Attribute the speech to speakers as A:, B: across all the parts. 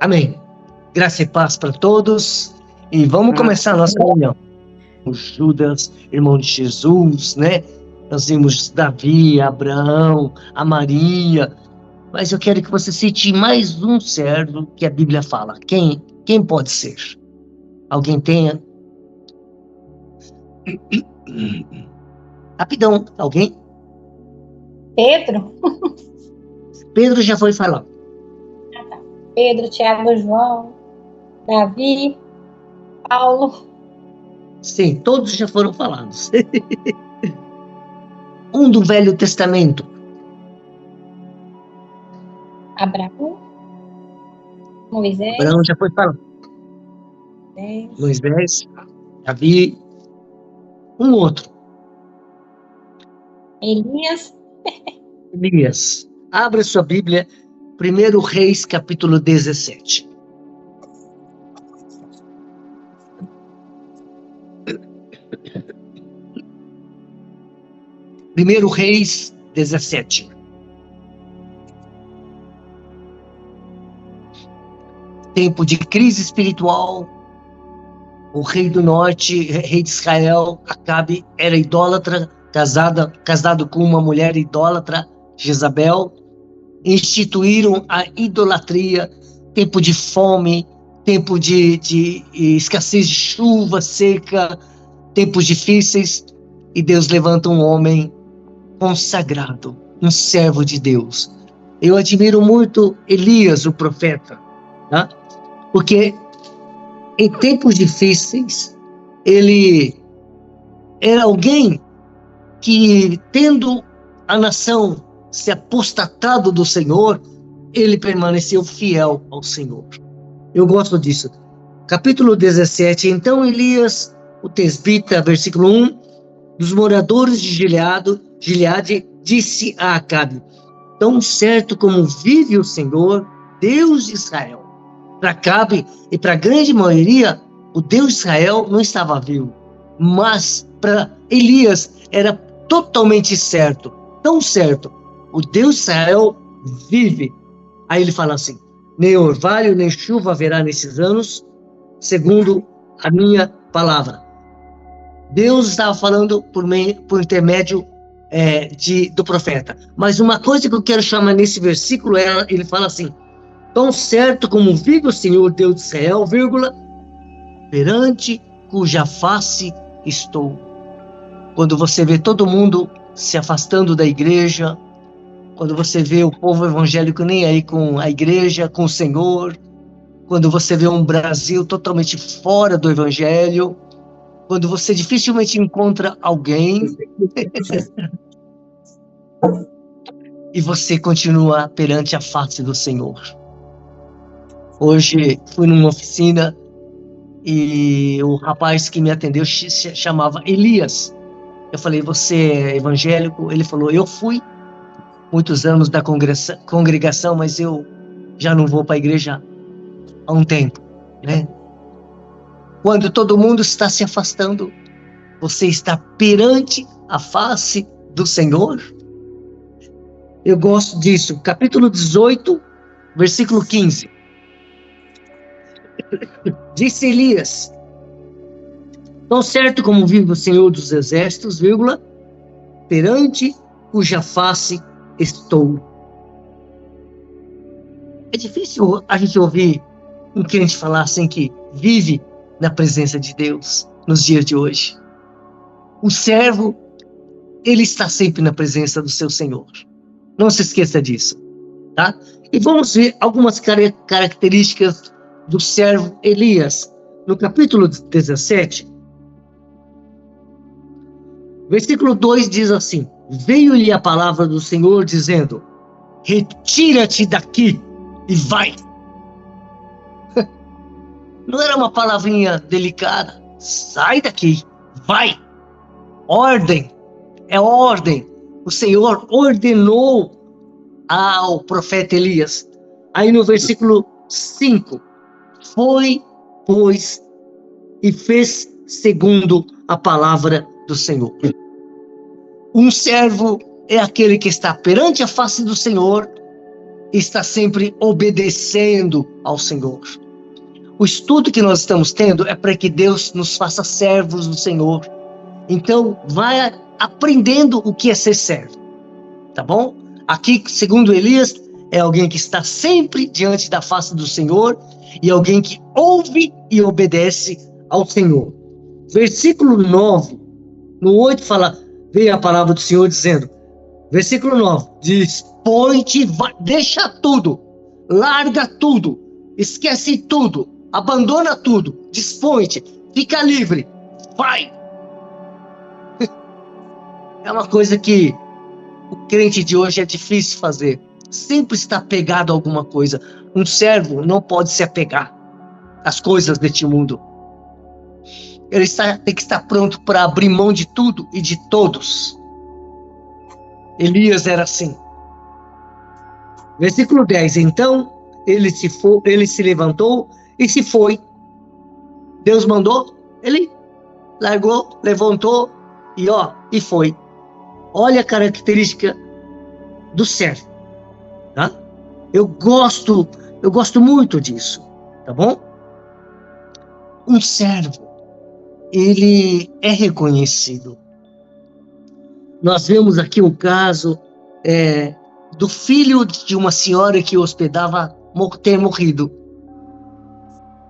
A: Amém. Graça e paz para todos. E vamos começar a nossa reunião. O Judas, irmão de Jesus, né? Nós vimos Davi, Abraão, a Maria. Mas eu quero que você cite mais um servo que a Bíblia fala. Quem pode ser? Alguém tenha? Rapidão, alguém?
B: Pedro?
A: Pedro já foi falar.
B: Pedro, Tiago, João, Davi, Paulo.
A: Sim, todos já foram falados. Um do Velho Testamento.
B: Abraão, Moisés.
A: Abraão já foi falado. Moisés, Davi, um outro.
B: Elias.
A: Elias. Abra sua Bíblia, 1 Reis, capítulo 17. Primeiro Reis 17. Tempo de crise espiritual. O rei do norte, rei de Israel, Acabe, era idólatra, casado com uma mulher idólatra, Jezabel. Instituíram a idolatria, tempo de fome, tempo de escassez de chuva, seca, tempos difíceis, e Deus levanta um homem consagrado, um servo de Deus. Eu admiro muito Elias, o profeta, tá? Porque em tempos difíceis, ele era alguém que, tendo a nação se apostatado do Senhor, ele permaneceu fiel ao Senhor. Eu gosto disso. Capítulo 17. Então Elias, o tesbita, versículo 1, dos moradores de Gileade, disse a Acabe: tão certo como vive o Senhor, Deus de Israel. Para Acabe e para a grande maioria, o Deus de Israel não estava vivo. Mas para Elias era totalmente certo, tão certo. O Deus de Israel vive. Aí ele fala assim: nem orvalho, nem chuva haverá nesses anos, segundo a minha palavra. Deus estava falando por intermédio do profeta. Mas uma coisa que eu quero chamar nesse versículo, ele fala assim: tão certo como vive o Senhor Deus de Israel, vírgula, perante cuja face estou. Quando você vê todo mundo se afastando da igreja, quando você vê o povo evangélico nem aí com a igreja, com o Senhor, quando você vê um Brasil totalmente fora do evangelho, quando você dificilmente encontra alguém e você continua perante a face do Senhor. Hoje fui numa oficina e o rapaz que me atendeu chamava Elias. Eu falei: você é evangélico? Ele falou: eu fui muitos anos da congregação, mas eu já não vou para a igreja há um tempo, né? Quando todo mundo está se afastando, você está perante a face do Senhor? Eu gosto disso. Capítulo 18, versículo 15. Disse Elias: tão certo como vive o Senhor dos Exércitos, vírgula, perante cuja face estou. É difícil a gente ouvir um crente falar assim que vive na presença de Deus nos dias de hoje. O servo, ele está sempre na presença do seu Senhor. Não se esqueça disso, tá? E vamos ver algumas características do servo Elias. No capítulo 17, versículo 2 diz assim: veio-lhe a palavra do Senhor dizendo: retira-te daqui e vai. Não era uma palavrinha delicada. Sai daqui, vai. Ordem, é ordem. O Senhor ordenou ao profeta Elias. Aí no versículo 5, foi, pois, e fez segundo a palavra do Senhor. Um servo é aquele que está perante a face do Senhor está sempre obedecendo ao Senhor. O estudo que nós estamos tendo é para que Deus nos faça servos do Senhor. Então, vai aprendendo o que é ser servo, tá bom? Aqui, segundo Elias, é alguém que está sempre diante da face do Senhor e alguém que ouve e obedece ao Senhor. Versículo 9, no 8 fala, veio a palavra do Senhor dizendo, versículo 9, diz, põe-te, deixa tudo, larga tudo, esquece tudo, abandona tudo, dispõe-te, fica livre, vai. É uma coisa que o crente de hoje é difícil fazer. Sempre está apegado a alguma coisa. Um servo não pode se apegar às coisas deste mundo. Ele tem que estar pronto para abrir mão de tudo e de todos. Elias era assim. Versículo 10. Então ele se levantou e se foi. Deus mandou, ele largou, levantou e foi. Olha a característica do servo, tá? Eu gosto muito disso, tá bom? Um servo, ele é reconhecido. Nós vemos aqui um caso do filho de uma senhora que hospedava ter morrido.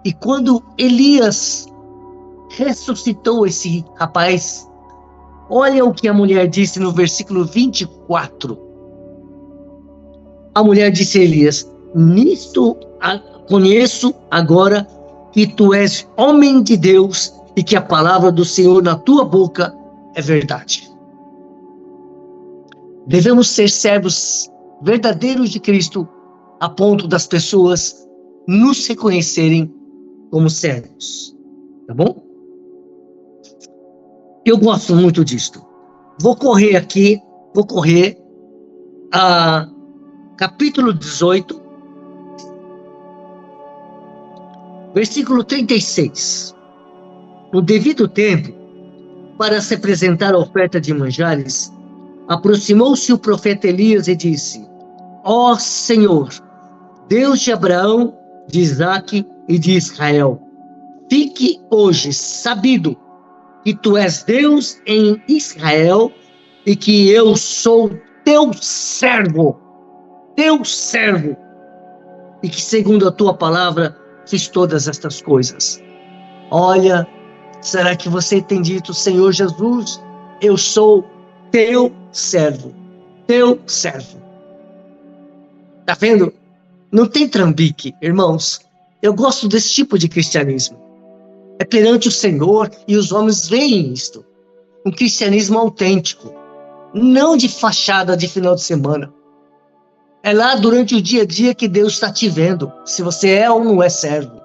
A: E quando Elias ressuscitou esse rapaz, olha o que a mulher disse no versículo 24. A mulher disse a Elias, nisto conheço agora que tu és homem de Deus e que a palavra do Senhor na tua boca é verdade. Devemos ser servos verdadeiros de Cristo a ponto das pessoas nos reconhecerem como servos. Tá bom? Eu gosto muito disto. Vou correr a capítulo 18, versículo 36. No devido tempo, para se apresentar a oferta de manjares, aproximou-se o profeta Elias e disse, ó Senhor, Deus de Abraão, de Isaque e de Israel, fique hoje sabido que tu és Deus em Israel e que eu sou teu servo, e que segundo a tua palavra fiz todas estas coisas. Olha, será que você tem dito, Senhor Jesus, eu sou teu servo. Tá vendo? Não tem trambique, irmãos. Eu gosto desse tipo de cristianismo. É perante o Senhor e os homens veem isto. Um cristianismo autêntico. Não de fachada de final de semana. É lá durante o dia a dia que Deus está te vendo. Se você é ou não é servo.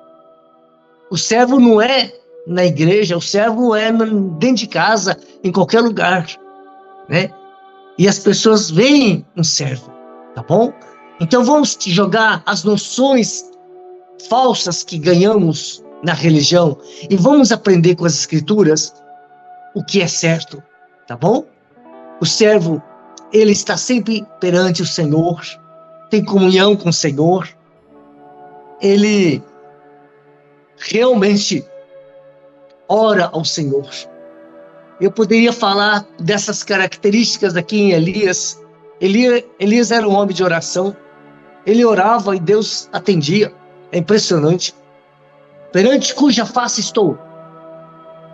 A: O servo não é na igreja. O servo é dentro de casa, em qualquer lugar. Né? E as pessoas veem um servo. Tá bom? Então vamos jogar as noções falsas que ganhamos na religião e vamos aprender com as escrituras o que é certo, tá bom? O servo, ele está sempre perante o Senhor, tem comunhão com o Senhor, ele realmente ora ao Senhor. Eu poderia falar dessas características aqui em Elias. Elias era um homem de oração, ele orava e Deus atendia, é impressionante. Perante cuja face estou.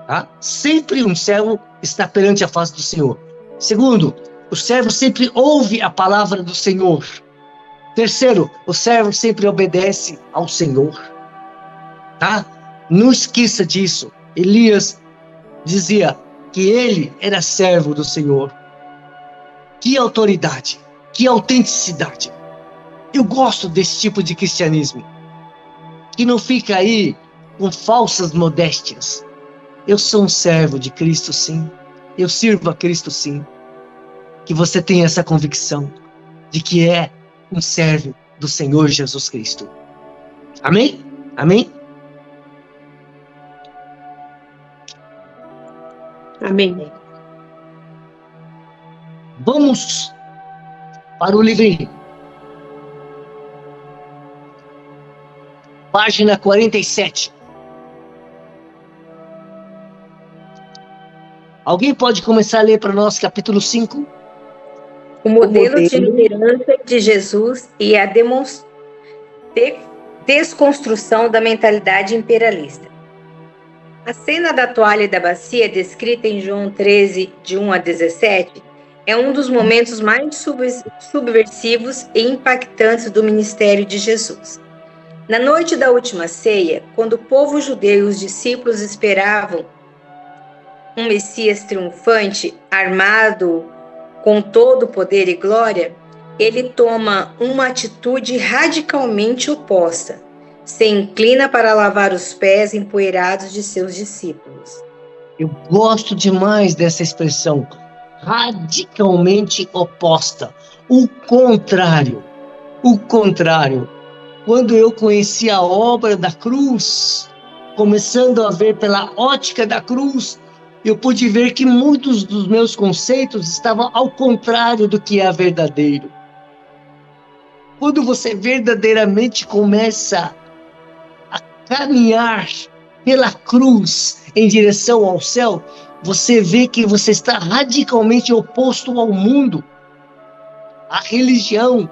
A: Tá? Sempre um servo está perante a face do Senhor. Segundo, o servo sempre ouve a palavra do Senhor. Terceiro, o servo sempre obedece ao Senhor. Tá? Não esqueça disso. Elias dizia que ele era servo do Senhor. Que autoridade, que autenticidade. Eu gosto desse tipo de cristianismo. Que não fica aí com falsas modéstias. Eu sou um servo de Cristo, sim. Eu sirvo a Cristo, sim. Que você tenha essa convicção de que é um servo do Senhor Jesus Cristo. Amém? Amém?
C: Amém.
A: Vamos para o livrinho. página 47. Alguém pode começar a ler para nós capítulo 5?
C: O modelo de liderança de Jesus e a desconstrução da mentalidade imperialista. A cena da toalha e da bacia, descrita em João 13, de 1 a 17, é um dos momentos mais subversivos e impactantes do ministério de Jesus. Na noite da última ceia, quando o povo judeu e os discípulos esperavam um Messias triunfante, armado com todo o poder e glória, ele toma uma atitude radicalmente oposta. Se inclina para lavar os pés empoeirados de seus discípulos.
A: Eu gosto demais dessa expressão, radicalmente oposta, o contrário. O contrário. Quando eu conheci a obra da cruz, começando a ver pela ótica da cruz, eu pude ver que muitos dos meus conceitos estavam ao contrário do que é verdadeiro. Quando você verdadeiramente começa a caminhar pela cruz em direção ao céu, você vê que você está radicalmente oposto ao mundo, à religião.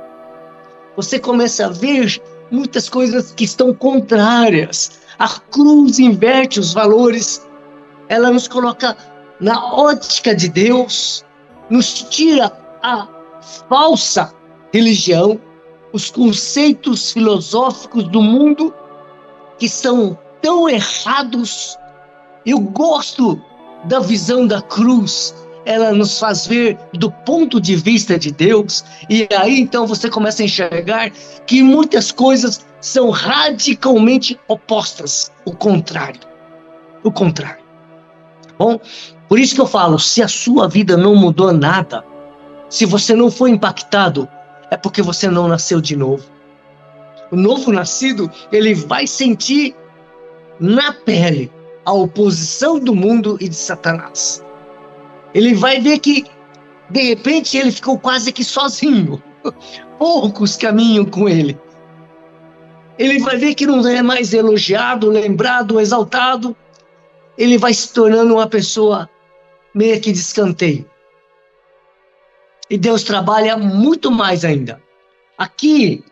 A: Você começa a ver muitas coisas que estão contrárias. A cruz inverte os valores. Ela nos coloca na ótica de Deus, nos tira a falsa religião, os conceitos filosóficos do mundo que são tão errados. Eu gosto da visão da cruz. Ela nos faz ver do ponto de vista de Deus, e aí então você começa a enxergar que muitas coisas são radicalmente opostas, o contrário. Bom, por isso que eu falo, se a sua vida não mudou nada, se você não foi impactado, é porque você não nasceu de novo. O novo nascido, ele vai sentir na pele a oposição do mundo e de Satanás. Ele vai ver que, de repente, ele ficou quase que sozinho. Poucos caminham com ele. Ele vai ver que não é mais elogiado, lembrado, exaltado. Ele vai se tornando uma pessoa meio que de escanteio. E Deus trabalha muito mais ainda. Aqui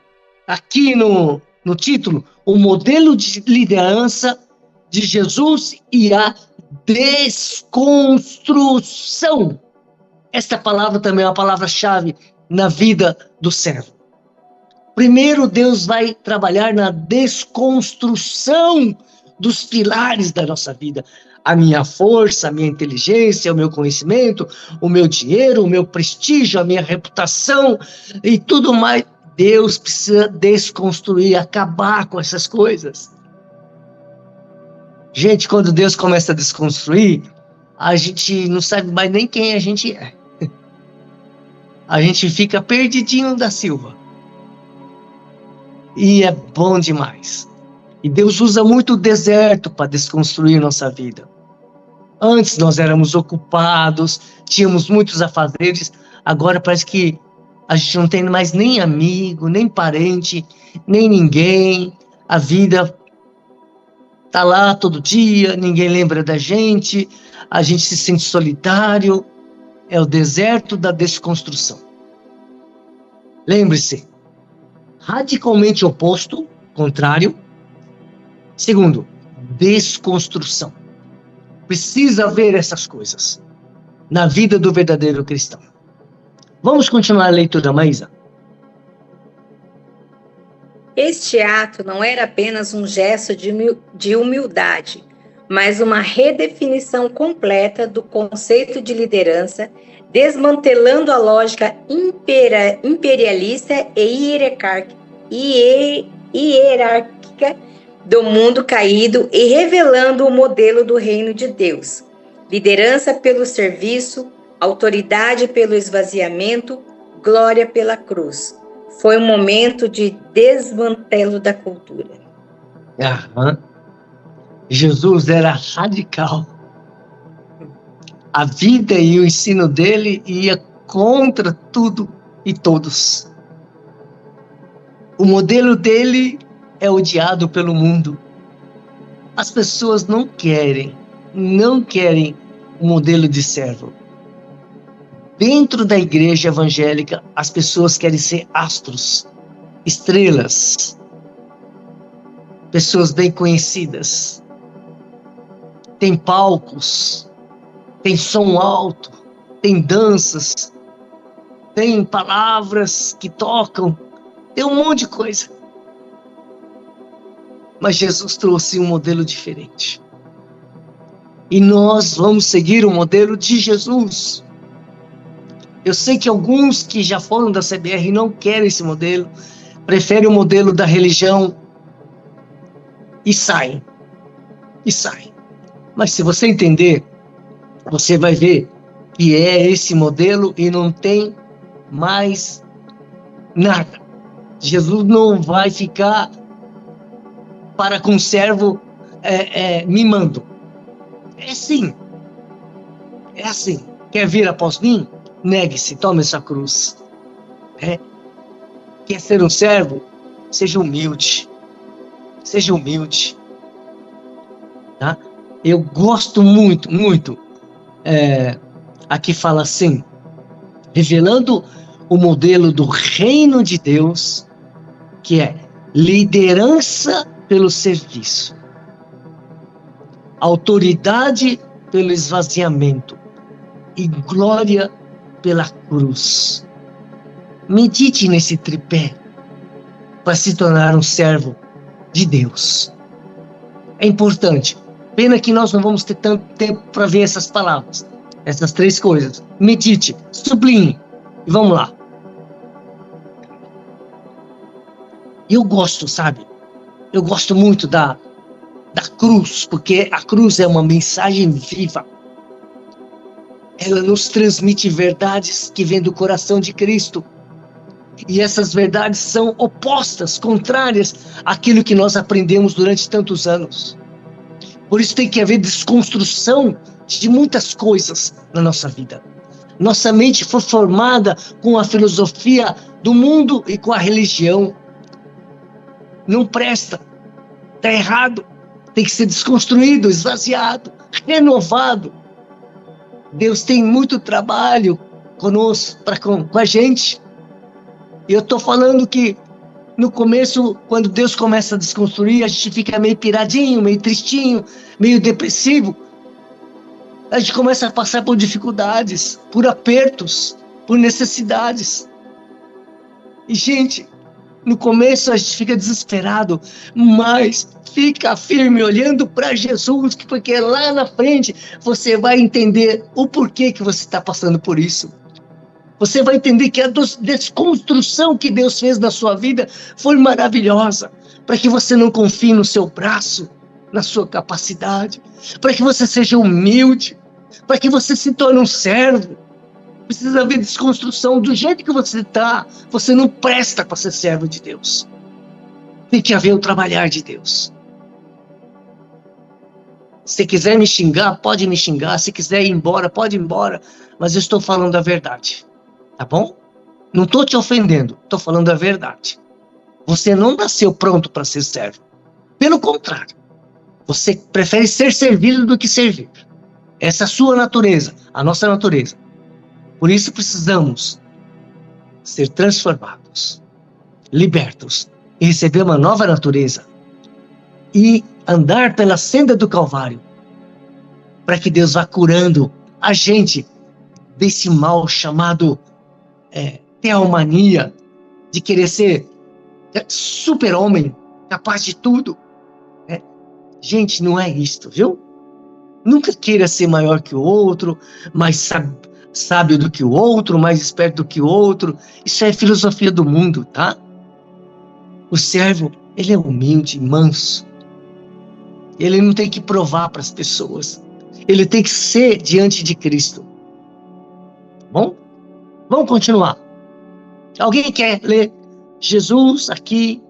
A: no título, o modelo de liderança de Jesus e a desconstrução. Esta palavra também é uma palavra-chave na vida do servo. Primeiro, Deus vai trabalhar na desconstrução dos pilares da nossa vida. A minha força, a minha inteligência, o meu conhecimento, o meu dinheiro, o meu prestígio, a minha reputação e tudo mais. Deus precisa desconstruir, acabar com essas coisas. Gente, quando Deus começa a desconstruir, a gente não sabe mais nem quem a gente é. A gente fica perdidinho da Silva. E é bom demais. E Deus usa muito o deserto para desconstruir nossa vida. Antes nós éramos ocupados, tínhamos muitos afazeres, agora parece que a gente não tem mais nem amigo, nem parente, nem ninguém. A vida está lá todo dia, ninguém lembra da gente, a gente se sente solitário. É o deserto da desconstrução. Lembre-se, radicalmente oposto, contrário. Segundo, desconstrução. Precisa haver essas coisas na vida do verdadeiro cristão. Vamos continuar a leitura, Maísa?
C: Este ato não era apenas um gesto de humildade, mas uma redefinição completa do conceito de liderança, desmantelando a lógica imperialista e hierárquica do mundo caído e revelando o modelo do reino de Deus. Liderança pelo serviço, autoridade pelo esvaziamento, glória pela cruz. Foi um momento de desmantelo da cultura.
A: Jesus era radical. A vida e o ensino dele ia contra tudo e todos. O modelo dele é odiado pelo mundo. As pessoas não querem o modelo de servo. Dentro da igreja evangélica, as pessoas querem ser astros, estrelas, pessoas bem conhecidas. Tem palcos, tem som alto, tem danças, tem palavras que tocam, tem um monte de coisa. Mas Jesus trouxe um modelo diferente. E nós vamos seguir o modelo de Jesus. Eu sei que alguns que já foram da CBR não querem esse modelo, preferem o modelo da religião e saem. Mas se você entender, você vai ver que é esse modelo e não tem mais nada. Jesus não vai ficar para com o servo mimando. É assim. Quer vir após mim? Negue-se, tome essa cruz. Quer ser um servo? Seja humilde. Tá? Eu gosto muito. Aqui fala assim, revelando o modelo do reino de Deus, que é liderança pelo serviço, autoridade pelo esvaziamento e glória pela cruz. Medite nesse tripé para se tornar um servo de Deus. É importante. Pena que nós não vamos ter tanto tempo para ver essas palavras, essas três coisas. Medite, sublinhe e vamos lá. Eu gosto, sabe? Eu gosto muito da cruz, porque a cruz é uma mensagem viva. Ela nos transmite verdades que vêm do coração de Cristo. E essas verdades são opostas, contrárias àquilo que nós aprendemos durante tantos anos. Por isso tem que haver desconstrução de muitas coisas na nossa vida. Nossa mente foi formada com a filosofia do mundo e com a religião. Não presta, está errado, tem que ser desconstruído, esvaziado, renovado. Deus tem muito trabalho conosco, com a gente. E eu estou falando que no começo, quando Deus começa a desconstruir, a gente fica meio piradinho, meio tristinho, meio depressivo. A gente começa a passar por dificuldades, por apertos, por necessidades. E, gente, no começo a gente fica desesperado, mas fica firme olhando para Jesus, porque lá na frente você vai entender o porquê que você está passando por isso. Você vai entender que a desconstrução que Deus fez na sua vida foi maravilhosa, para que você não confie no seu braço, na sua capacidade, para que você seja humilde, para que você se torne um servo. Precisa haver desconstrução. Do jeito que você está, você não presta para ser servo de Deus. Tem que haver o trabalhar de Deus. Se quiser me xingar, pode me xingar. Se quiser ir embora, pode ir embora. Mas eu estou falando a verdade. Tá bom? Não estou te ofendendo. Estou falando a verdade. Você não nasceu pronto para ser servo. Pelo contrário. Você prefere ser servido do que servir. Essa é a sua natureza. A nossa natureza. Por isso precisamos ser transformados, libertos e receber uma nova natureza e andar pela senda do Calvário, para que Deus vá curando a gente desse mal chamado teomania, de querer ser super-homem, capaz de tudo. Gente, não é isto, viu? Nunca queira ser maior que o outro, mais sábio do que o outro, mais esperto do que o outro. Isso é filosofia do mundo, tá? O servo, ele é humilde, manso. Ele não tem que provar para as pessoas. Ele tem que ser diante de Cristo. Bom? Vamos continuar. Alguém quer ler Jesus aqui?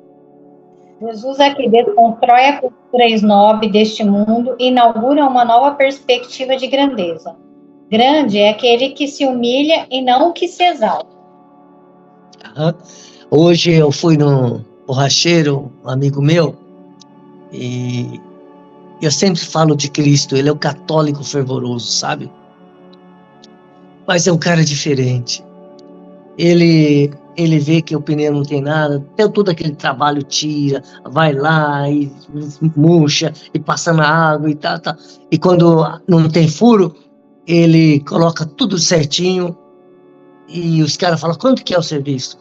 B: Jesus aqui desconstrói a cultura snob deste mundo e inaugura uma nova perspectiva de grandeza. Grande é aquele que se humilha e não o que se exalta.
A: Hoje eu fui borracheiro, um amigo meu, e eu sempre falo de Cristo, ele é o católico fervoroso, sabe? Mas é um cara diferente. Ele vê que o pneu não tem nada, até todo aquele trabalho tira, vai lá e murcha, e passa na água e tal. E quando não tem furo, ele coloca tudo certinho, e os caras falam, quanto que é o serviço?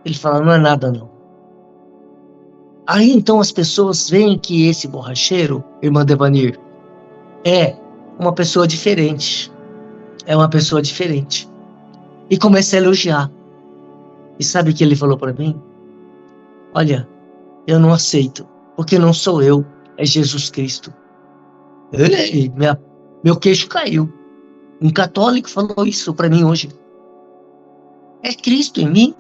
A: Ele fala, não é nada não. Aí então as pessoas veem que esse borracheiro, irmã Devanir, é uma pessoa diferente. É uma pessoa diferente. E começa a elogiar. E sabe o que ele falou para mim? Olha, eu não aceito, porque não sou eu, é Jesus Cristo. Meu queixo caiu. Um católico falou isso para mim hoje. É Cristo em mim.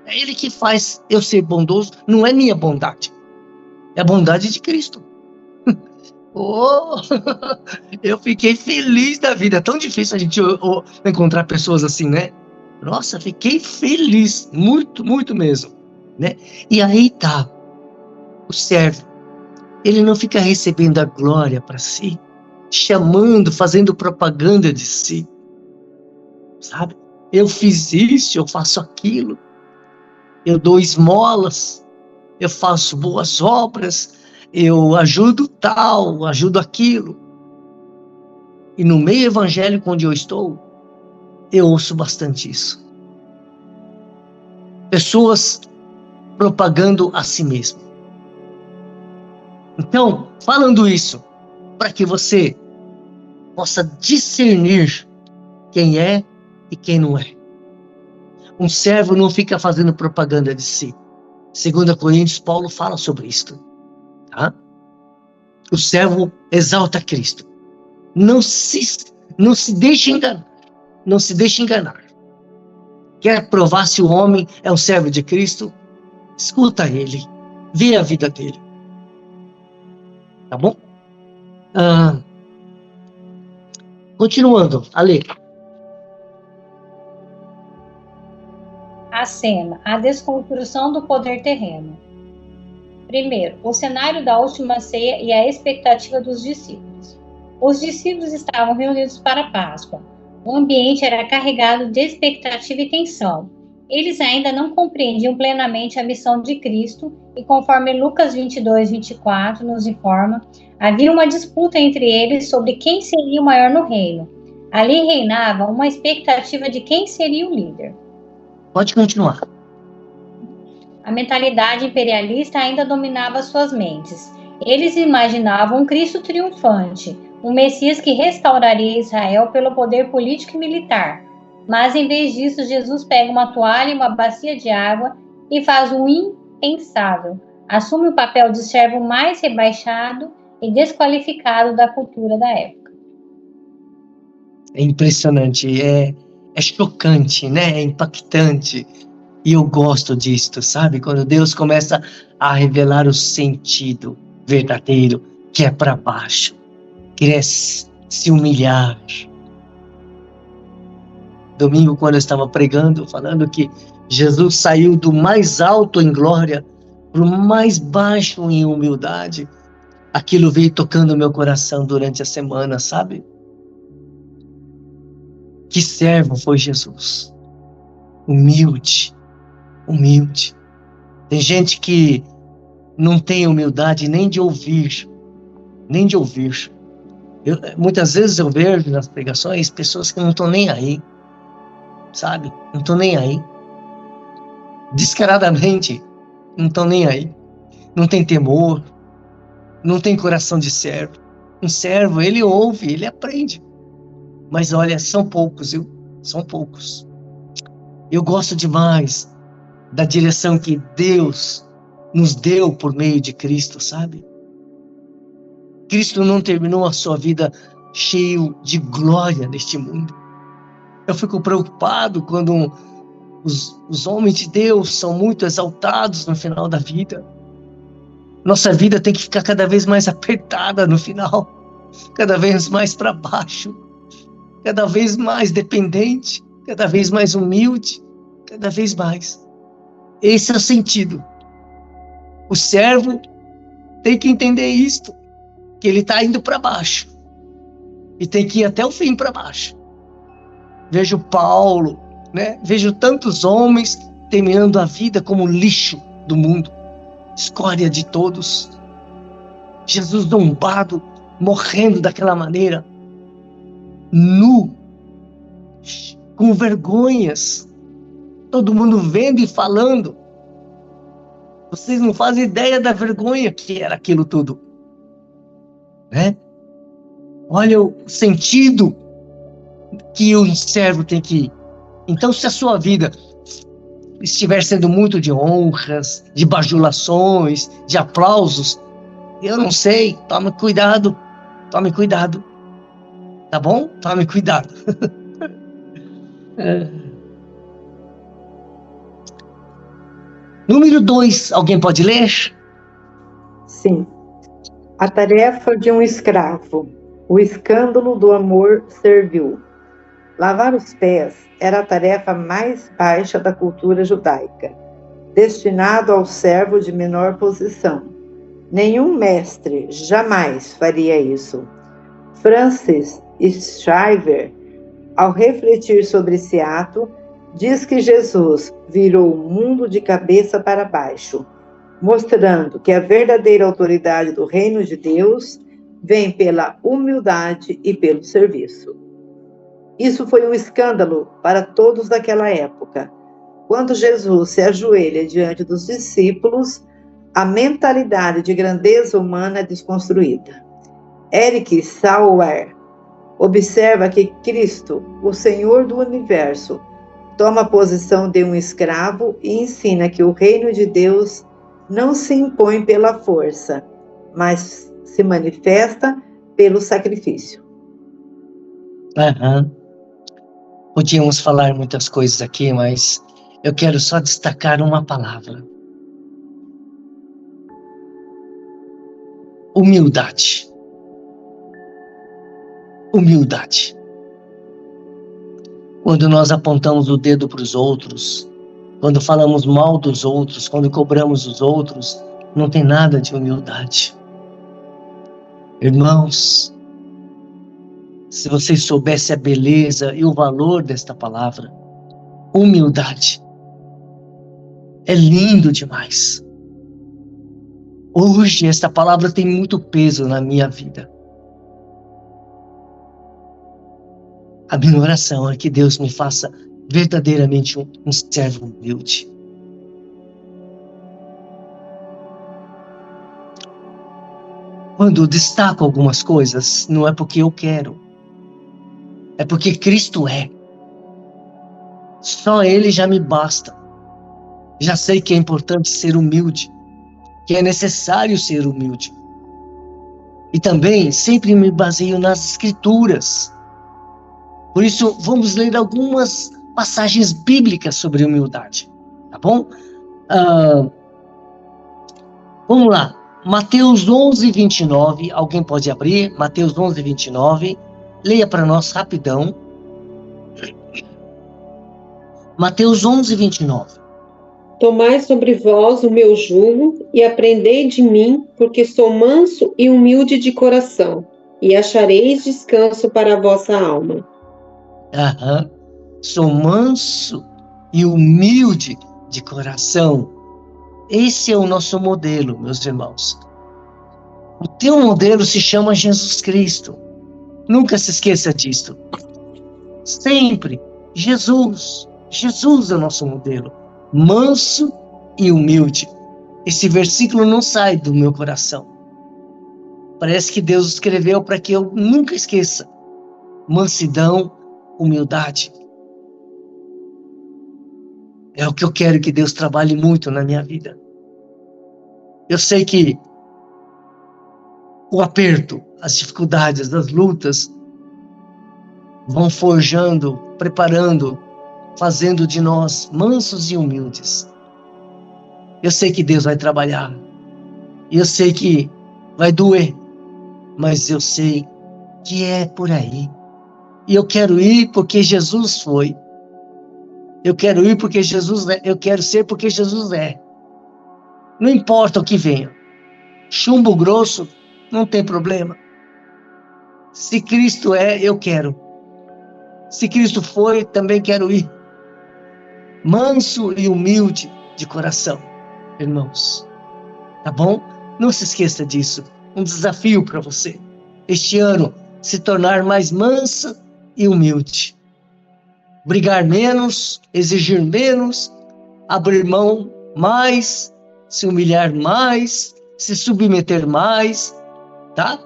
A: É Ele que faz eu ser bondoso. Não é minha bondade. É a bondade de Cristo. Oh, eu fiquei feliz da vida. É tão difícil a gente encontrar pessoas assim, né? Nossa, fiquei feliz. Muito, muito mesmo. Né? E aí tá. O servo. Ele não fica recebendo a glória para si. Chamando, fazendo propaganda de si. Sabe? Eu fiz isso, eu faço aquilo. Eu dou esmolas. Eu faço boas obras. Eu ajudo tal, ajudo aquilo. E no meio evangélico onde eu estou, eu ouço bastante isso. Pessoas propagando a si mesmo. Então, falando isso, para que você possa discernir quem é e quem não é. Um servo não fica fazendo propaganda de si. 2 Coríntios, Paulo fala sobre isso. Tá? O servo exalta Cristo. Não se deixe enganar. Não se deixe enganar. Quer provar se o homem é um servo de Cristo? Escuta ele. Vê a vida dele. Tá bom? Continuando, Ale.
B: A cena, a desconstrução do poder terreno. Primeiro, o cenário da última ceia e a expectativa dos discípulos. Os discípulos estavam reunidos para a Páscoa. O ambiente era carregado de expectativa e tensão. Eles ainda não compreendiam plenamente a missão de Cristo e, conforme Lucas 22, 24 nos informa, havia uma disputa entre eles sobre quem seria o maior no reino. Ali reinava uma expectativa de quem seria o líder.
A: Pode continuar.
B: A mentalidade imperialista ainda dominava suas mentes. Eles imaginavam um Cristo triunfante, um Messias que restauraria Israel pelo poder político e militar. Mas, em vez disso, Jesus pega uma toalha e uma bacia de água e faz o impensável. Assume o papel de servo mais rebaixado e desqualificado da cultura da época.
A: É impressionante, é chocante, né? É impactante. E eu gosto disto, sabe? Quando Deus começa a revelar o sentido verdadeiro, que é para baixo, que é se humilhar. Domingo, quando eu estava pregando, falando que Jesus saiu do mais alto em glória para o mais baixo em humildade, aquilo veio tocando meu coração durante a semana, sabe? Que servo foi Jesus. Humilde. Humilde. Tem gente que não tem humildade nem de ouvir. Nem de ouvir. Muitas vezes eu vejo nas pregações pessoas que não estão nem aí. Sabe? Não estão nem aí. Descaradamente, não estão nem aí. Não tem temor. Não tem coração de servo. Um servo, ele ouve, ele aprende. Mas olha, são poucos, viu? São poucos. Eu gosto demais da direção que Deus nos deu por meio de Cristo, sabe? Cristo não terminou a sua vida cheio de glória neste mundo. Eu fico preocupado quando os homens de Deus são muito exaltados no final da vida. Nossa vida tem que ficar cada vez mais apertada no final, cada vez mais para baixo, cada vez mais dependente, cada vez mais humilde, cada vez mais. Esse é o sentido O servo tem que entender isto, que ele está indo para baixo. E tem que ir até o fim para baixo. Vejo Paulo, né? Vejo tantos homens terminando a vida como lixo do mundo, escória de todos. Jesus zombado, morrendo daquela maneira, nu, com vergonhas, todo mundo vendo e falando. Vocês não fazem ideia da vergonha que era aquilo tudo, né? Olha o sentido que o servo tem que ir. Então, se a sua vida estiver sendo muito de honras, de bajulações, de aplausos, eu não sei, tome cuidado, tá bom? Tome cuidado. Número 2, alguém pode ler?
D: Sim. A tarefa de um escravo, o escândalo do amor servil. Lavar os pés era a tarefa mais baixa da cultura judaica, destinado ao servo de menor posição. Nenhum mestre jamais faria isso. Francis Schaeffer, ao refletir sobre esse ato, diz que Jesus virou o mundo de cabeça para baixo, mostrando que a verdadeira autoridade do reino de Deus vem pela humildade e pelo serviço. Isso foi um escândalo para todos daquela época. Quando Jesus se ajoelha diante dos discípulos, a mentalidade de grandeza humana é desconstruída. Eric Sauer observa que Cristo, o Senhor do Universo, toma a posição de um escravo e ensina que o reino de Deus não se impõe pela força, mas se manifesta pelo sacrifício.
A: Podíamos falar muitas coisas aqui, mas eu quero só destacar uma palavra. Humildade. Humildade. Quando nós apontamos o dedo para os outros, quando falamos mal dos outros, quando cobramos os outros, não tem nada de humildade. Irmãos, se vocês soubessem a beleza e o valor desta palavra, humildade, é lindo demais. Hoje esta palavra tem muito peso na minha vida. A minha oração é que Deus me faça verdadeiramente um servo humilde. Quando eu destaco algumas coisas, não é porque eu quero, é porque Cristo é. Só Ele já me basta. Já sei que é importante ser humilde, que é necessário ser humilde. E também sempre me baseio nas Escrituras. Por isso, vamos ler algumas passagens bíblicas sobre humildade, tá bom? Vamos lá. Mateus 11, 29. Alguém pode abrir? Mateus 11, 29. Leia para nós rapidão. Mateus 11, 29.
E: Tomai sobre vós o meu jugo e aprendei de mim, porque sou manso e humilde de coração, e achareis descanso para a vossa alma.
A: Sou manso e humilde de coração. Esse é o nosso modelo, meus irmãos. O teu modelo se chama Jesus Cristo. Nunca se esqueça disso. Sempre Jesus. Jesus é o nosso modelo. Manso e humilde. Esse versículo não sai do meu coração. Parece que Deus escreveu para que eu nunca esqueça. Mansidão, humildade. É o que eu quero que Deus trabalhe muito na minha vida. Eu sei que o aperto, as dificuldades, as lutas vão forjando, preparando, fazendo de nós mansos e humildes. Eu sei que Deus vai trabalhar. Eu sei que vai doer. Mas eu sei que é por aí. E eu quero ir porque Jesus foi. Eu quero ir porque Jesus é. Eu quero ser porque Jesus é. Não importa o que venha. Chumbo grosso, não tem problema. Se Cristo é, eu quero. Se Cristo foi, também quero ir. Manso e humilde de coração, irmãos. Tá bom? Não se esqueça disso. Um desafio para você. Este ano, se tornar mais mansa e humilde. Brigar menos, exigir menos, abrir mão mais, se humilhar mais, se submeter mais, tá?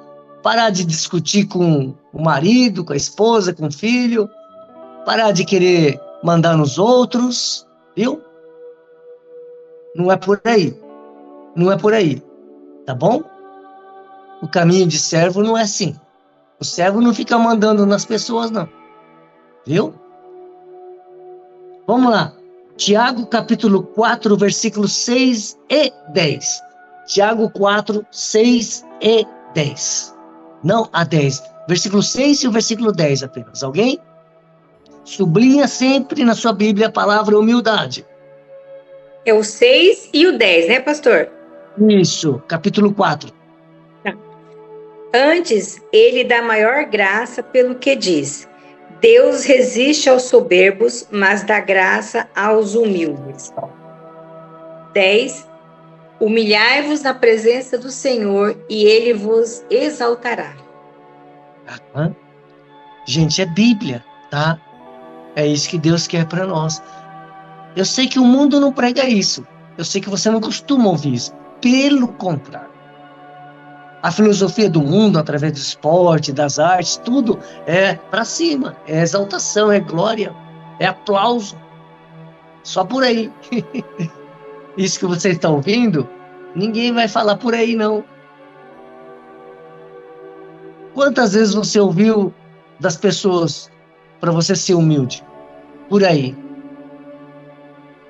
A: Parar de discutir com o marido, com a esposa, com o filho, parar de querer mandar nos outros, viu? Não é por aí. Não é por aí, tá bom? O caminho de servo não é assim. O servo não fica mandando nas pessoas, não. Viu? Vamos lá. Tiago, capítulo 4, versículos 6 e 10. Tiago 4, 6 e 10. Não a 10. Versículo 6 e o versículo 10 apenas. Alguém? Sublinha sempre na sua Bíblia a palavra humildade.
C: É o 6 e o 10, né, pastor?
A: Isso, capítulo 4.
C: Antes, ele dá maior graça pelo que diz: Deus resiste aos soberbos, mas dá graça aos humildes. 10. Humilhai-vos na presença do Senhor e ele vos exaltará.
A: Gente, é Bíblia, tá? É isso que Deus quer para nós. Eu sei que o mundo não prega isso. Eu sei que você não costuma ouvir isso. Pelo contrário. A filosofia do mundo, através do esporte, das artes, tudo é para cima. É exaltação, é glória, é aplauso. Só por aí. Isso que você está ouvindo, ninguém vai falar por aí, não. Quantas vezes você ouviu das pessoas para você ser humilde? Por aí.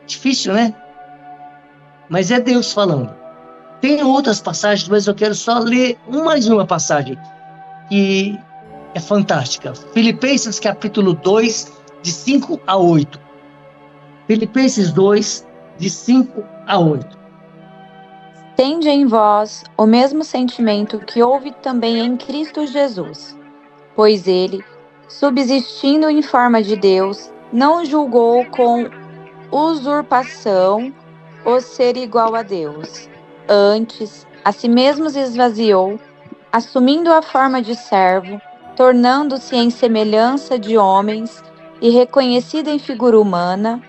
A: Difícil, né? Mas é Deus falando. Tem outras passagens, mas eu quero só ler mais uma passagem que é fantástica. Filipenses capítulo 2, de 5 a 8. Filipenses 2, de 5 a 8.
F: Tende em vós o mesmo sentimento que houve também em Cristo Jesus, pois ele, subsistindo em forma de Deus, não julgou com usurpação o ser igual a Deus. Antes, a si mesmo se esvaziou, assumindo a forma de servo, tornando-se em semelhança de homens e reconhecido em figura humana,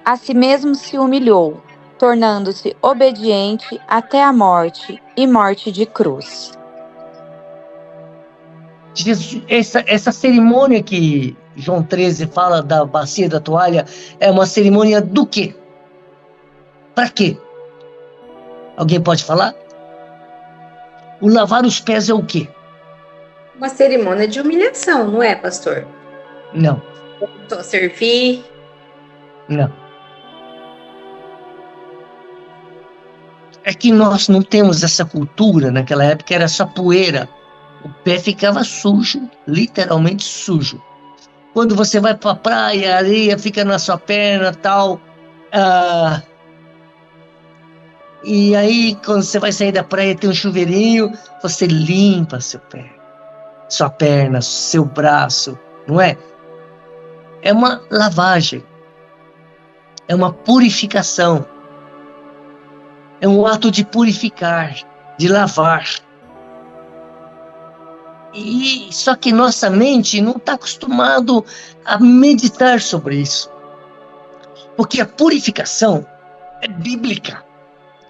F: a si mesmo se humilhou, tornando-se obediente até a morte e morte de cruz.
A: Essa cerimônia que João 13 fala da bacia da toalha é uma cerimônia do quê? Para quê? Alguém pode falar? O lavar os pés é o quê?
C: Uma cerimônia de humilhação, não é, pastor?
A: Não.
C: Só servir.
A: Não. É que nós não temos essa cultura, naquela época era só poeira. O pé ficava sujo, literalmente sujo. Quando você vai para a praia, a areia fica na sua perna, tal. E aí, quando você vai sair da praia, tem um chuveirinho, você limpa seu pé, sua perna, seu braço, não é? É uma lavagem, é uma purificação, é um ato de purificar, de lavar. E só que nossa mente não está acostumado a meditar sobre isso, porque a purificação é bíblica.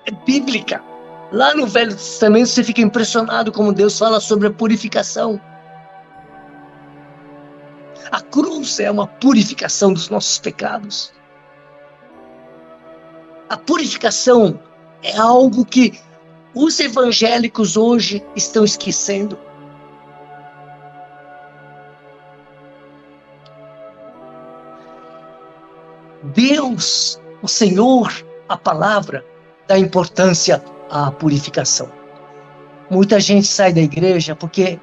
A: É bíblica. Lá no Velho Testamento você fica impressionado como Deus fala sobre a purificação. A cruz é uma purificação dos nossos pecados. A purificação é algo que os evangélicos hoje estão esquecendo. Deus, o Senhor, a palavra, dá importância à purificação. Muita gente sai da igreja porque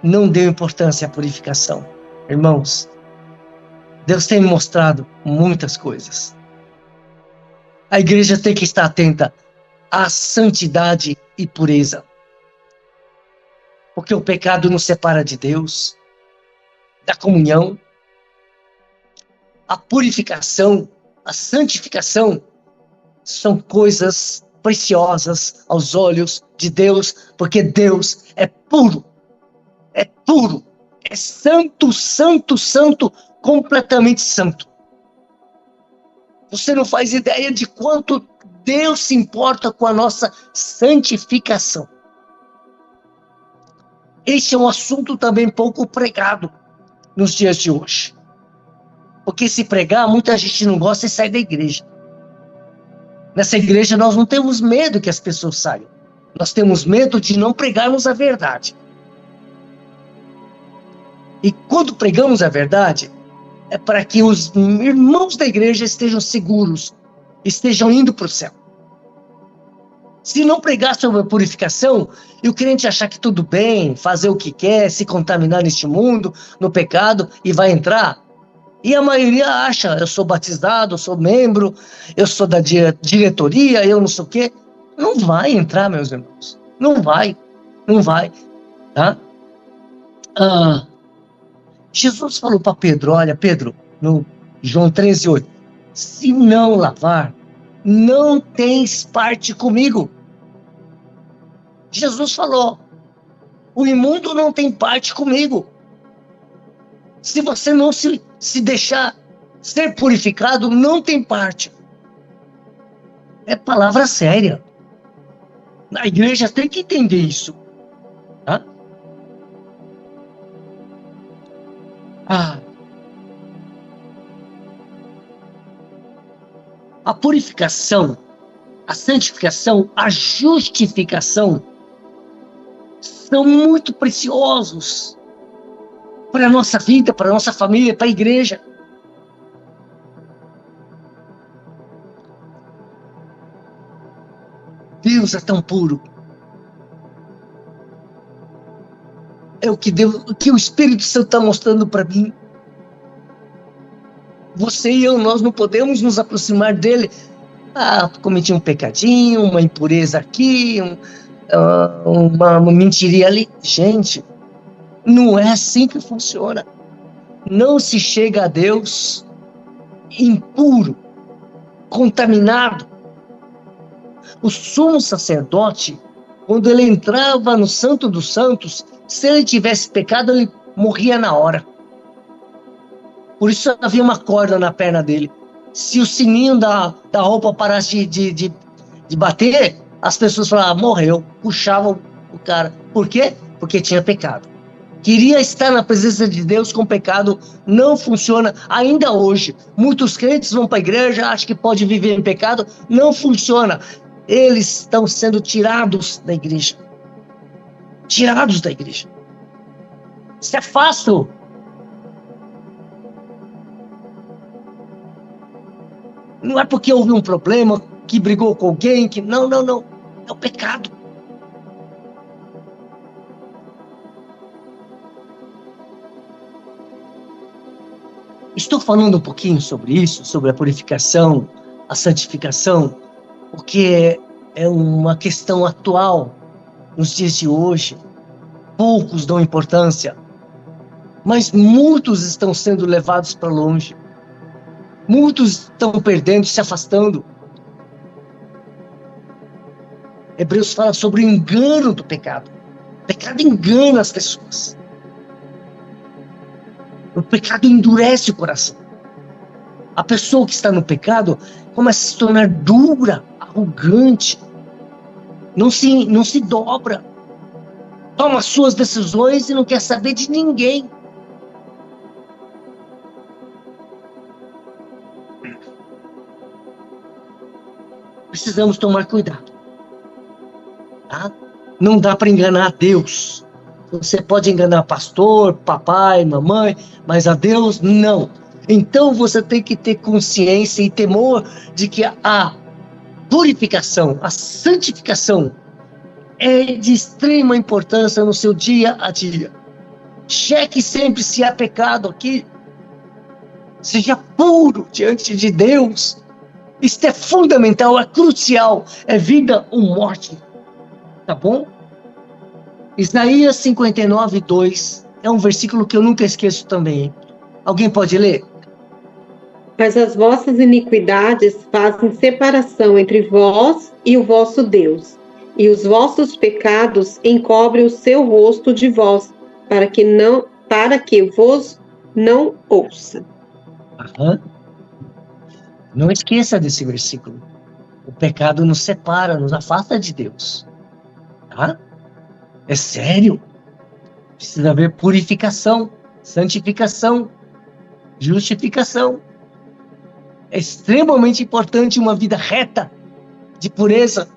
A: não deu importância à purificação. Irmãos, Deus tem me mostrado muitas coisas. A igreja tem que estar atenta a santidade e pureza. Porque o pecado nos separa de Deus, da comunhão. A purificação, a santificação são coisas preciosas aos olhos de Deus, porque Deus é puro, é santo, santo, santo, completamente santo. Você não faz ideia de quanto Deus se importa com a nossa santificação. Este é um assunto também pouco pregado nos dias de hoje. Porque se pregar, muita gente não gosta e sai da igreja. Nessa igreja nós não temos medo que as pessoas saiam. Nós temos medo de não pregarmos a verdade. E quando pregamos a verdade, é para que os irmãos da igreja estejam seguros, estejam indo para o céu. Se não pregar sobre a purificação, e o crente achar que tudo bem, fazer o que quer, se contaminar neste mundo, no pecado, e vai entrar, e a maioria acha, eu sou batizado, eu sou membro, eu sou da diretoria, eu não sei o quê. Não vai entrar, meus irmãos. Não vai, tá? Jesus falou para Pedro, olha, Pedro, no João 13:8, se não lavar, não tens parte comigo. Jesus falou, o imundo não tem parte comigo. Se você não se deixar ser purificado, não tem parte. É palavra séria. A igreja tem que entender isso. Tá? A purificação, a santificação, a justificação são muito preciosos para a nossa vida, para a nossa família, para a igreja. Deus é tão puro. É o que o Espírito Santo está mostrando para mim. Você e eu, nós não podemos nos aproximar dele. Cometi um pecadinho, uma impureza aqui, uma mentiria ali. Gente, não é assim que funciona. Não se chega a Deus impuro, contaminado. O sumo sacerdote, quando ele entrava no Santo dos Santos, se ele tivesse pecado, ele morria na hora. Por isso havia uma corda na perna dele. Se o sininho da roupa parasse de bater, as pessoas falavam, morreu, puxavam o cara. Por quê? Porque tinha pecado. Queria estar na presença de Deus com pecado, não funciona ainda hoje. Muitos crentes vão para a igreja, acham que pode viver em pecado, não funciona. Eles estão sendo tirados da igreja. Tirados da igreja. Isso é fácil. Não é porque houve um problema, que brigou com alguém, que... Não. É o pecado. Estou falando um pouquinho sobre isso, sobre a purificação, a santificação, porque é uma questão atual nos dias de hoje. Poucos dão importância, mas muitos estão sendo levados para longe. Muitos estão perdendo, se afastando. Hebreus fala sobre o engano do pecado. O pecado engana as pessoas. O pecado endurece o coração. A pessoa que está no pecado começa a se tornar dura, arrogante. Não se dobra. Toma as suas decisões e não quer saber de ninguém. Precisamos tomar cuidado. Tá? Não dá para enganar Deus. Você pode enganar pastor, papai, mamãe, mas a Deus não. Então você tem que ter consciência e temor de que a purificação, a santificação é de extrema importância no seu dia a dia. Cheque sempre se há pecado aqui. Seja puro diante de Deus. Isto é fundamental, é crucial, é vida ou morte, tá bom? Isaías 59, 2 é um versículo que eu nunca esqueço também. Alguém pode ler?
E: Mas as vossas iniquidades fazem separação entre vós e o vosso Deus, e os vossos pecados encobrem o seu rosto de vós, para que vos não ouça.
A: Aham. Não esqueça desse versículo. O pecado nos separa, nos afasta de Deus. Tá? É sério. Precisa haver purificação, santificação, justificação. É extremamente importante uma vida reta, de pureza.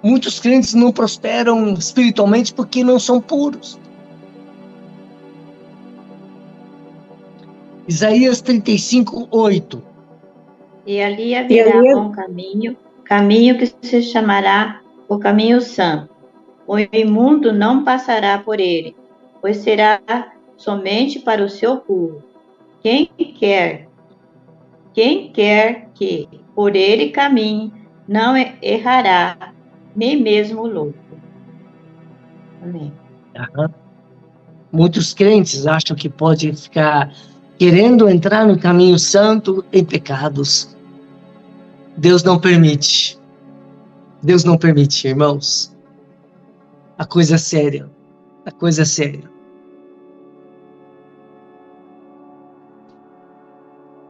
A: Muitos crentes não prosperam espiritualmente porque não são puros. Isaías 35, 8.
G: E ali haverá um caminho que se chamará o caminho santo. O imundo não passará por ele, pois será somente para o seu povo. Quem quer que por ele caminhe, não errará, nem mesmo o louco. Amém.
A: Muitos crentes acham que pode ficar querendo entrar no caminho santo em pecados. Deus não permite. Deus não permite, irmãos. A coisa é séria. A coisa é séria.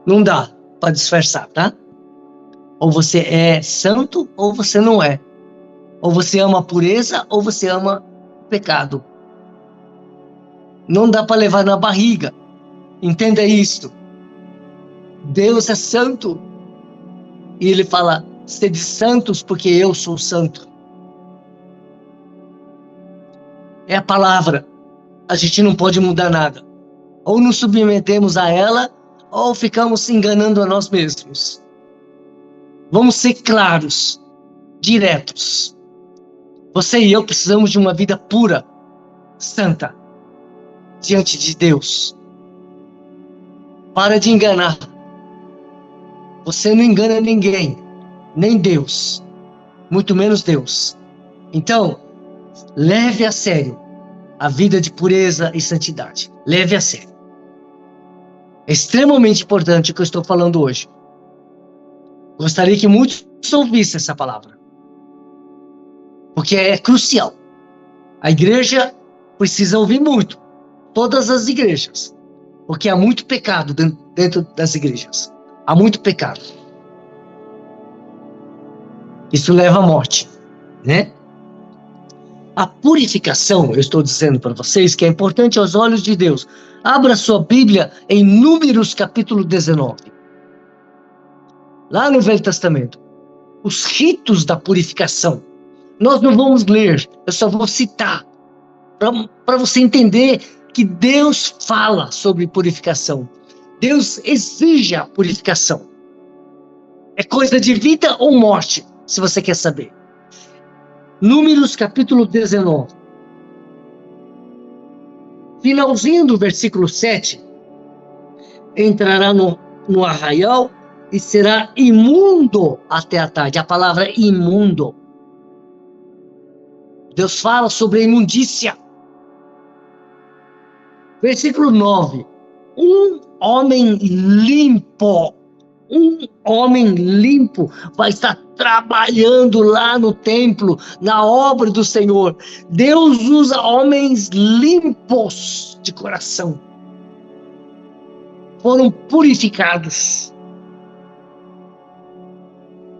A: Não dá para disfarçar, tá? Ou você é santo, ou você não é. Ou você ama a pureza, ou você ama o pecado. Não dá para levar na barriga. Entenda isto. Deus é santo. E ele fala, sede santos porque eu sou santo. É a palavra. A gente não pode mudar nada. Ou nos submetemos a ela, ou ficamos enganando a nós mesmos. Vamos ser claros, diretos. Você e eu precisamos de uma vida pura, santa, diante de Deus. Para de enganar. Você não engana ninguém, nem Deus, muito menos Deus. Então, leve a sério a vida de pureza e santidade. Leve a sério. É extremamente importante o que eu estou falando hoje. Gostaria que muitos ouvissem essa palavra. Porque é crucial. A igreja precisa ouvir muito. Todas as igrejas. Porque há muito pecado dentro das igrejas. Há muito pecado. Isso leva à morte, né? A purificação, eu estou dizendo para vocês, que é importante aos olhos de Deus. Abra sua Bíblia em Números capítulo 19. Lá no Velho Testamento. Os ritos da purificação. Nós não vamos ler, eu só vou citar. Para você entender que Deus fala sobre purificação. Deus exige a purificação. É coisa de vida ou morte, se você quer saber. Números capítulo 19. Finalzinho do versículo 7. Entrará no arraial e será imundo até a tarde. A palavra imundo. Deus fala sobre a imundícia. Versículo 9. Um homem limpo vai estar trabalhando lá no templo, na obra do Senhor. Deus usa homens limpos de coração. Foram purificados.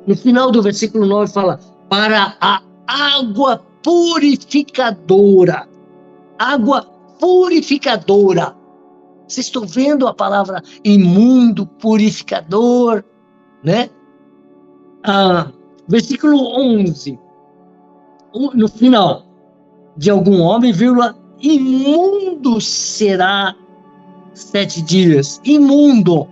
A: No final do versículo 9 fala, para a água purificadora. Água purificadora. Vocês estão vendo a palavra imundo, purificador, né? Versículo 11. No final, de algum homem, imundo será 7 dias. Imundo.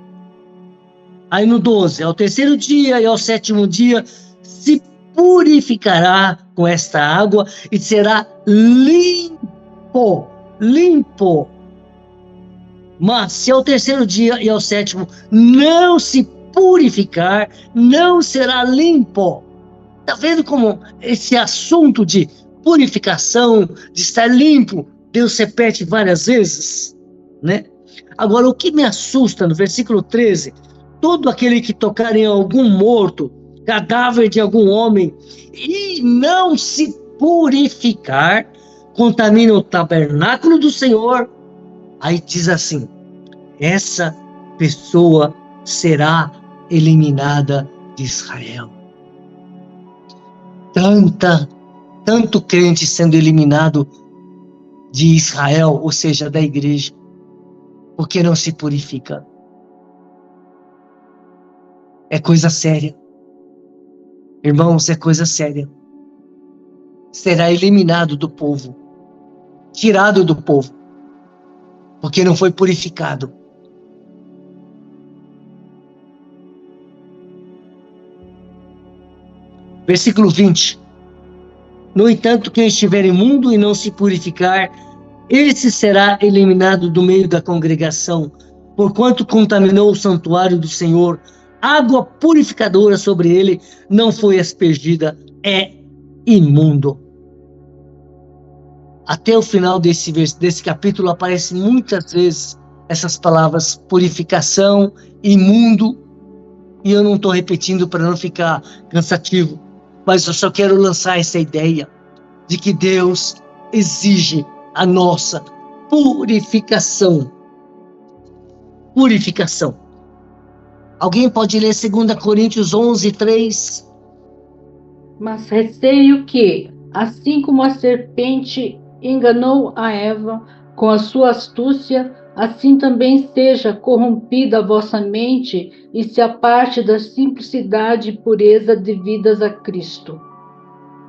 A: Aí no 12, ao terceiro dia e ao sétimo dia, se purificará com esta água e será limpo. Limpo. Mas se ao terceiro dia e ao sétimo não se purificar, não será limpo. Está vendo como esse assunto de purificação, de estar limpo, Deus repete várias vezes, né? Agora, o que me assusta no versículo 13, todo aquele que tocar em algum morto, cadáver de algum homem, e não se purificar, contamina o tabernáculo do Senhor. Aí diz assim, essa pessoa será eliminada de Israel. Tanto crente sendo eliminado de Israel, ou seja, da igreja, porque não se purifica. É coisa séria. Irmãos, é coisa séria. Será eliminado do povo, tirado do povo, porque não foi purificado. Versículo 20. No entanto, quem estiver imundo e não se purificar, esse será eliminado do meio da congregação, porquanto contaminou o santuário do Senhor. Água purificadora sobre ele não foi aspergida, é imundo. Até o final desse capítulo aparecem muitas vezes essas palavras purificação, imundo, e eu não estou repetindo para não ficar cansativo, mas eu só quero lançar essa ideia de que Deus exige a nossa purificação. Purificação. Alguém pode ler 2 Coríntios 11, 3?
H: Mas receio que, assim como a serpente enganou a Eva com a sua astúcia, assim também seja corrompida a vossa mente e se aparte da simplicidade e pureza devidas a Cristo.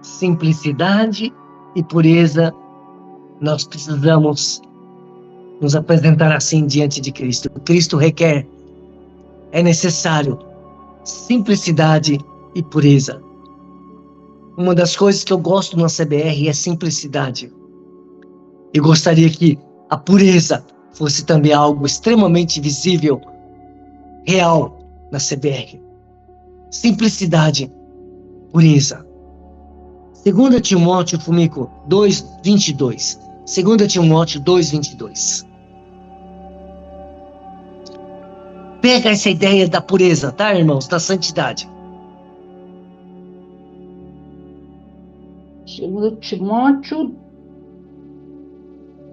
A: Simplicidade e pureza, nós precisamos nos apresentar assim diante de Cristo. Cristo requer, é necessário simplicidade e pureza. Uma das coisas que eu gosto na CBR é simplicidade. Eu gostaria que a pureza fosse também algo extremamente visível, real na CBR. Simplicidade, pureza. 2 Timóteo, Fumico, 2:22. 2 Timóteo 2:22. Pega essa ideia da pureza, tá, irmãos? Da santidade.
H: 2 Timóteo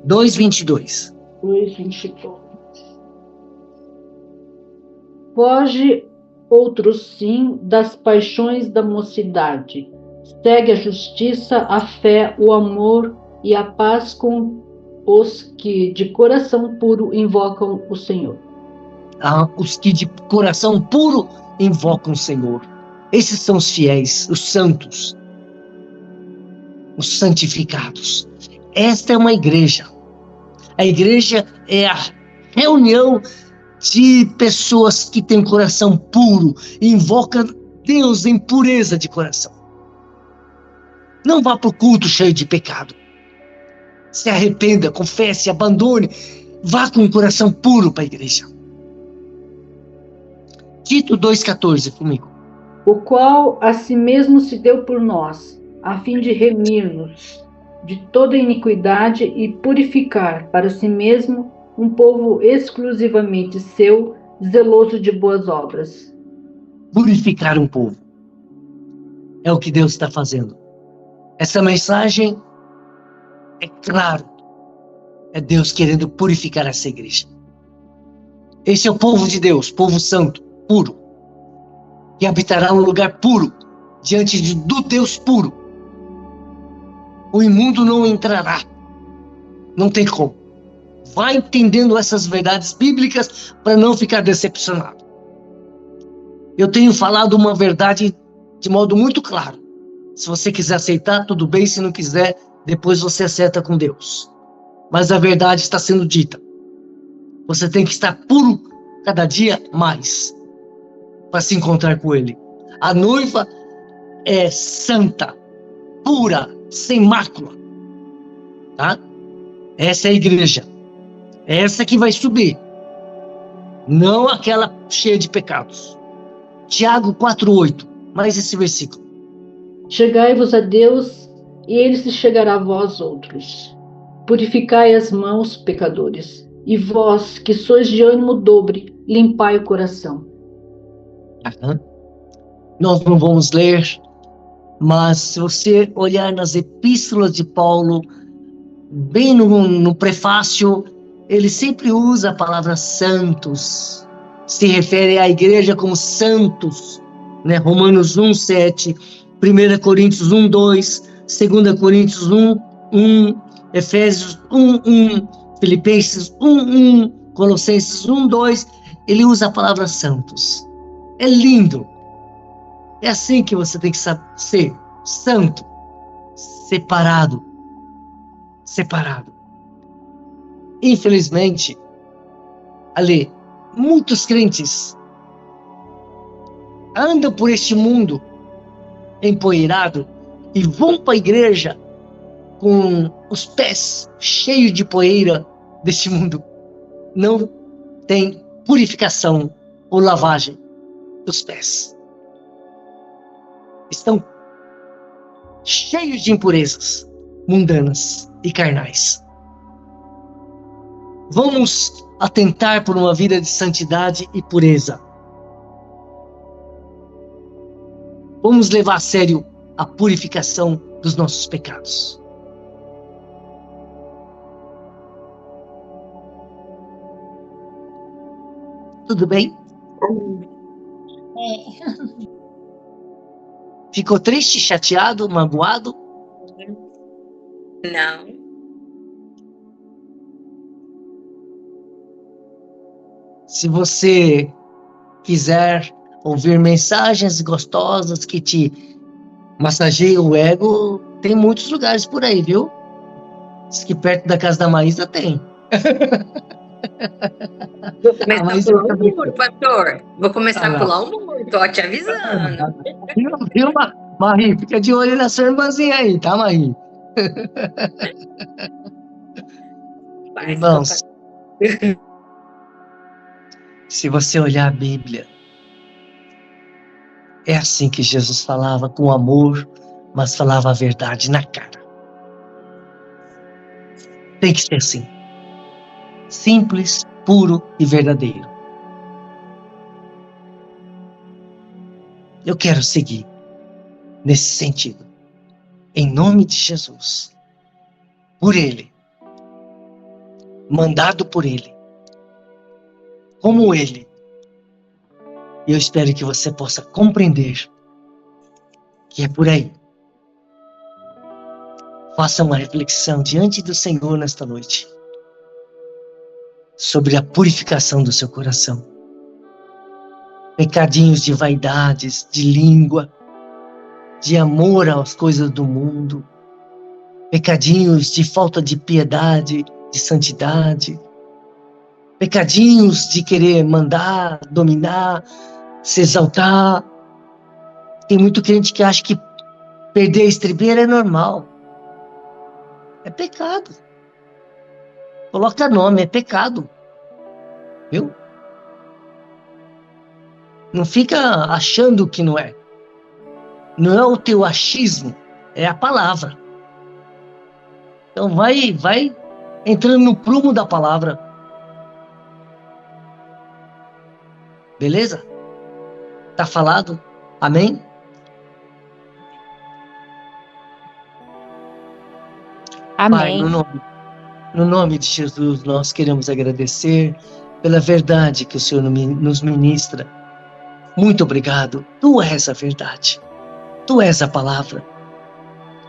A: 2:22.
H: 2:22. Foge, outro sim, das paixões da mocidade. Segue a justiça, a fé, o amor e a paz com os que de coração puro invocam o Senhor.
A: Os que de coração puro invocam o Senhor. Esses são os fiéis, os santos, os santificados. Esta é uma igreja. A igreja é a reunião de pessoas que têm coração puro, invocam Deus em pureza de coração. Não vá para o culto cheio de pecado. Se arrependa, confesse, abandone. Vá com o coração puro para a igreja. Tito 2,14 comigo.
H: O qual a si mesmo se deu por nós, a fim de remir-nos de toda iniquidade e purificar para si mesmo um povo exclusivamente seu, zeloso de boas obras.
A: Purificar um povo. É o que Deus está fazendo. Essa mensagem, é claro, é Deus querendo purificar essa igreja. Esse é o povo de Deus, povo santo, puro, que habitará um lugar puro, diante do Deus puro. O imundo não entrará. Não tem como. Vai entendendo essas verdades bíblicas para não ficar decepcionado. Eu tenho falado uma verdade de modo muito claro. Se você quiser aceitar, tudo bem. Se não quiser, depois você acerta com Deus. Mas a verdade está sendo dita. Você tem que estar puro cada dia mais para se encontrar com Ele. A noiva é santa, pura, sem mácula. Tá? Essa é a igreja. Essa que vai subir. Não aquela cheia de pecados. Tiago 4:8. Mais esse versículo.
H: Chegai-vos a Deus, e ele se chegará a vós outros. Purificai as mãos, pecadores, e vós, que sois de ânimo dobre, limpai o coração.
A: Nós não vamos ler, mas se você olhar nas epístolas de Paulo, bem no prefácio, ele sempre usa a palavra santos, se refere à igreja como santos, né? Romanos 1:7, 1 Coríntios 1:2, 2 Coríntios 1:1, Efésios 1:1, Filipenses 1:1, Colossenses 1:2, ele usa a palavra santos. É lindo. É assim que você tem que ser santo, separado. Infelizmente, ali, muitos crentes andam por este mundo empoeirado e vão para a igreja com os pés cheios de poeira deste mundo. Não tem purificação ou lavagem dos pés. Estão cheios de impurezas mundanas e carnais. Vamos atentar por uma vida de santidade e pureza. Vamos levar a sério a purificação dos nossos pecados. Tudo bem? Ficou triste, chateado, magoado?
C: Não.
A: Se você quiser ouvir mensagens gostosas que te massageiam o ego, tem muitos lugares por aí, viu? Diz que perto da casa da Maísa tem.
C: Vou começar a pular o muro, pastor. Vou começar a pular o muro, tô te avisando.
A: Viu, Marie? Fica de olho na sua irmãzinha aí, tá, Marie? Irmãos, se você olhar a Bíblia, é assim que Jesus falava, com amor, mas falava a verdade na cara. Tem que ser assim. Simples, puro e verdadeiro. Eu quero seguir nesse sentido. Em nome de Jesus. Por Ele. Mandado por Ele. Como Ele. E eu espero que você possa compreender que é por aí. Faça uma reflexão diante do Senhor nesta noite. Sobre a purificação do seu coração. Pecadinhos de vaidades, de língua, de amor às coisas do mundo, pecadinhos de falta de piedade, de santidade, pecadinhos de querer mandar, dominar, se exaltar. Tem muito crente que acha que perder a estribeira é normal. É pecado. Coloca nome, é pecado. Viu? Não fica achando que não é. Não é o teu achismo, é a palavra. Então vai entrando no prumo da palavra. Beleza? Tá falado? Amém?
F: Amém.
A: Pai, no nome de Jesus, nós queremos agradecer pela verdade que o Senhor nos ministra. Muito obrigado. Tu és a verdade. Tu és a palavra.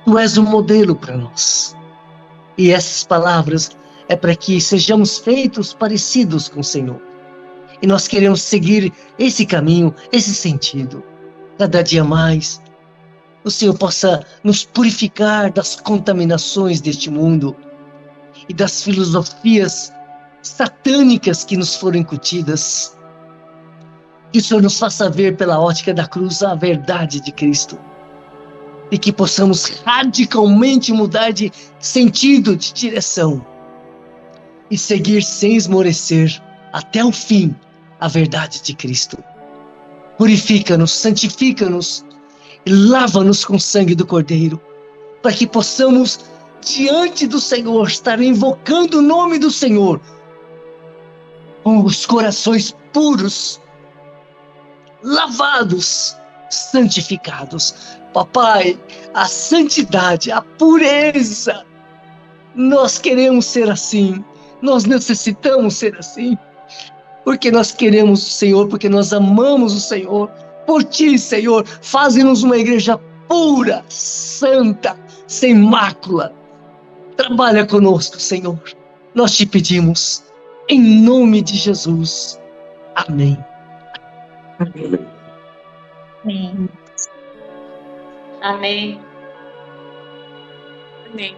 A: Tu és o modelo para nós. E essas palavras é para que sejamos feitos parecidos com o Senhor. E nós queremos seguir esse caminho, esse sentido. Cada dia mais, o Senhor possa nos purificar das contaminações deste mundo e das filosofias satânicas que nos foram incutidas. Que o Senhor nos faça ver pela ótica da cruz a verdade de Cristo. E que possamos radicalmente mudar de sentido, de direção. E seguir sem esmorecer até o fim a verdade de Cristo. Purifica-nos, santifica-nos e lava-nos com o sangue do Cordeiro, para que possamos, diante do Senhor, estar invocando o nome do Senhor, com os corações puros, lavados, santificados. Papai, a santidade, a pureza, nós queremos ser assim, nós necessitamos ser assim, porque nós queremos o Senhor, porque nós amamos o Senhor. Por Ti, Senhor, faze-nos uma igreja pura, santa, sem mácula. Trabalha conosco, Senhor. Nós Te pedimos, em nome de Jesus. Amém.
D: Amém.
B: Amém.
G: Amém.
I: Amém.